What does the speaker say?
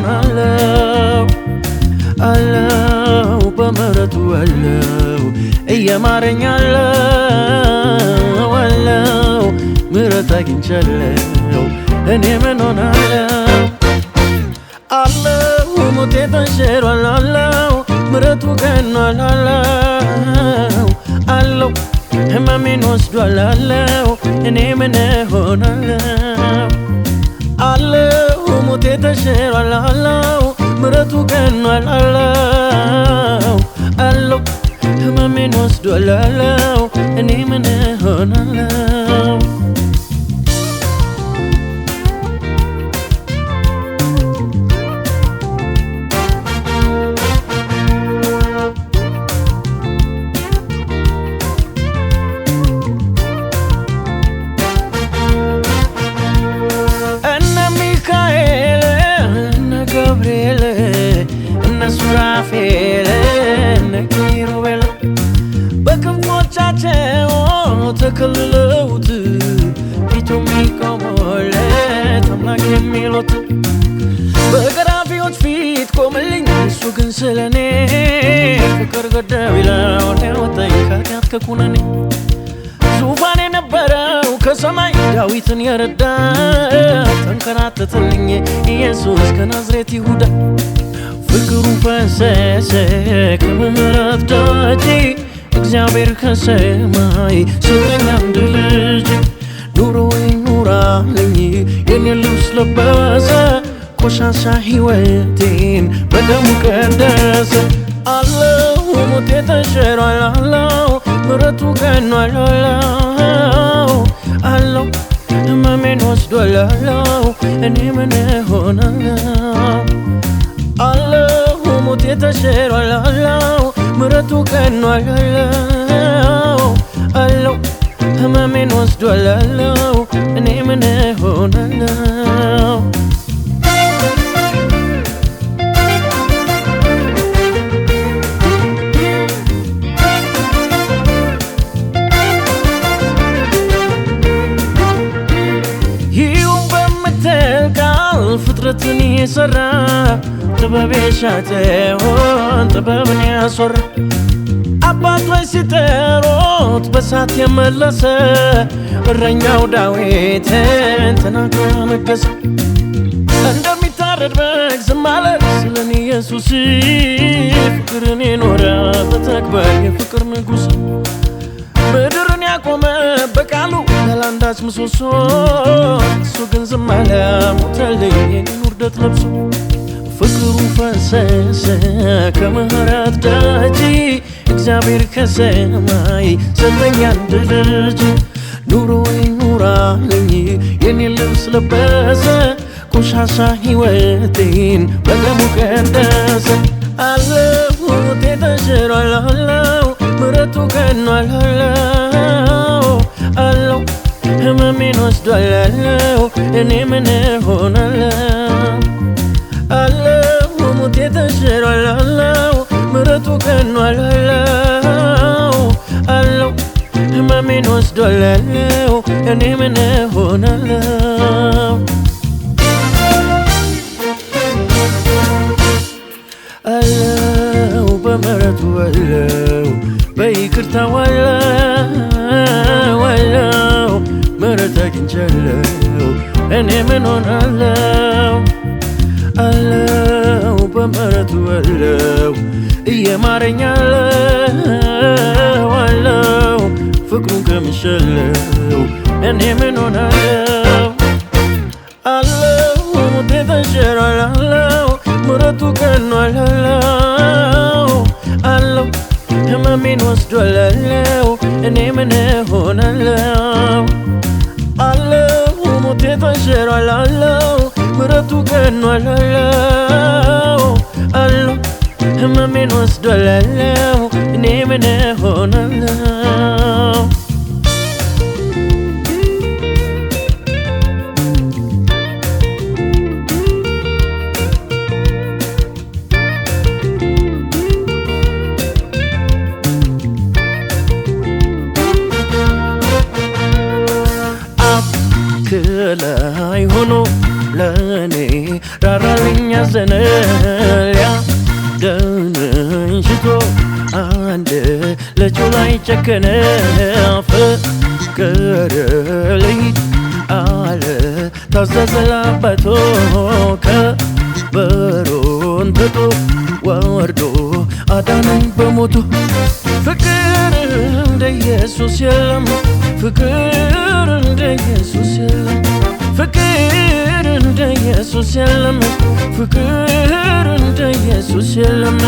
ሆናለው አለው በመረቱ አለው እየማረኛለው አለው ምረት አግኝቻለው እኔ ምን ሆናለው አለው ሞቴ ተሽሯል አለው ምረቱ ገኗል አለው ህመሜን ወስዷል አለው እኔ ምን ሆናለው አለው ሞቴ ተሽሯል አለው ምረቱ ገኗል አለው ህመሜን ወስዷል አለው እኔ ምን ሆናለው ሱራፌል ነኪሩቤል በክንፎቻቸው ተከልለውት ፊቱ የሚቆሙለት አምላክ የሚሉት በገራፊዎች ፊት ቆመልኝ እሱ ግን ስለኔ ፍቅር ገደብ ይለው ወጣኝ ከኃጢአት ከኩነኔ ዙፋን የነበረው ከሰማይ ዳዊትን የረዳ ተንከራተተልኝ ኢየሱስ ከናዝሬት ይሁዳ ፍቅሩ ፈሰሰ ከምህረት ደጅ እግዚአብሔር ከሰማይ ሰጠኝ አንድ ልጅ ኑሮዬን ኑራልኝ የኔ ልብስ ለበሰ ቆሻሻ ሕይወቴን በደሙ ቀደሰ አለው ሞቴ ተሽሯል አለው ምረቱ ገኗል አለው ህመሜን ወስዷል አለው እኔ ምን ሆናለው አለው ሞቴ ተሽሯል አለው ምረቱ ገኗል አለው ህመሜን ወስዷል አለው እኔ ምን ሆናለው ይሁን በምትል ቃል ፍጥረትን የሰራ ጥበብ የሻተውን ጥበብን ያስወራ አባቶች ሲጠሩት በሳት የመለሰ እረኛው ዳዊትን ተናግሮ ነገሰ እንደሚታረድ በግ ዝም አለ ስለኔ ኢየሱስ ፍቅርን የኖረ በተግባር የፍቅር ንጉሥ ምድርን ያቆመ በቃሉ ያላንዳች ምሰሶ እሱ ግን ዝም አለ ሞተልኝ የኔን ውርደት ለብሶ ፍቅሩ ፈሰሰ ከምህረት ደጅ እግዚአብሔር ከሰማይ ሰጠኝ አንድ ልጅ ኑሮዬን ኑራልኝ የኔ ልብስ ለበሰ ቆሻሻ ሕይወቴን በደሙ ቀደሰ አለው ሞቴ ተሽሯል አለው ምረቱ ገኗል አለው ህመሜን ወስዷል አለው እኔ ምን ሆናለው አለው ሞቴ ተሽሯል አለው ምረቱ ገኗል አለው ህመሜን ወስዷል አለው እኔ ምን ሆናለው አለው በምሕረቱ አለው በይቅርታው አለው ምሕረት አግኝቻለሁ እኔ ምን ሆናለው አለው በምሕረቱ አለው እየማረኛለው ፍቅሩን ቀምሻለሁ እኔ ምን ሆናለው አለው ሞቴ ተሽሯል አለው ምሕረቱ ገኗል አለው ህመሜን ወስዷል አለው እኔ ምን ሆናለው አለው ሞቴ ተሽሯል አለው ምሕረቱ ገኗል አለው ህመሜን ወስዷል አለው እኔ ምን ሆናለው ከላይ ሆኖ ለኔ ራራልኝ ያዘነ ሊያድነኝ ሽቶ አንድ ልጁ ላይ ጨከነ ፍቀርልኝ አለ ታዘዘ ለአባቱ ከበሮን ትቶ ወርዶ አዳነኝ በሞቱ ፍቅር እንደ ኢየሱስ የለም ፍቅር እንደ ኢየሱስ የለም ፍቅር እንደ ኢየሱስ የለም ፍቅር እንደ ኢየሱስ የለም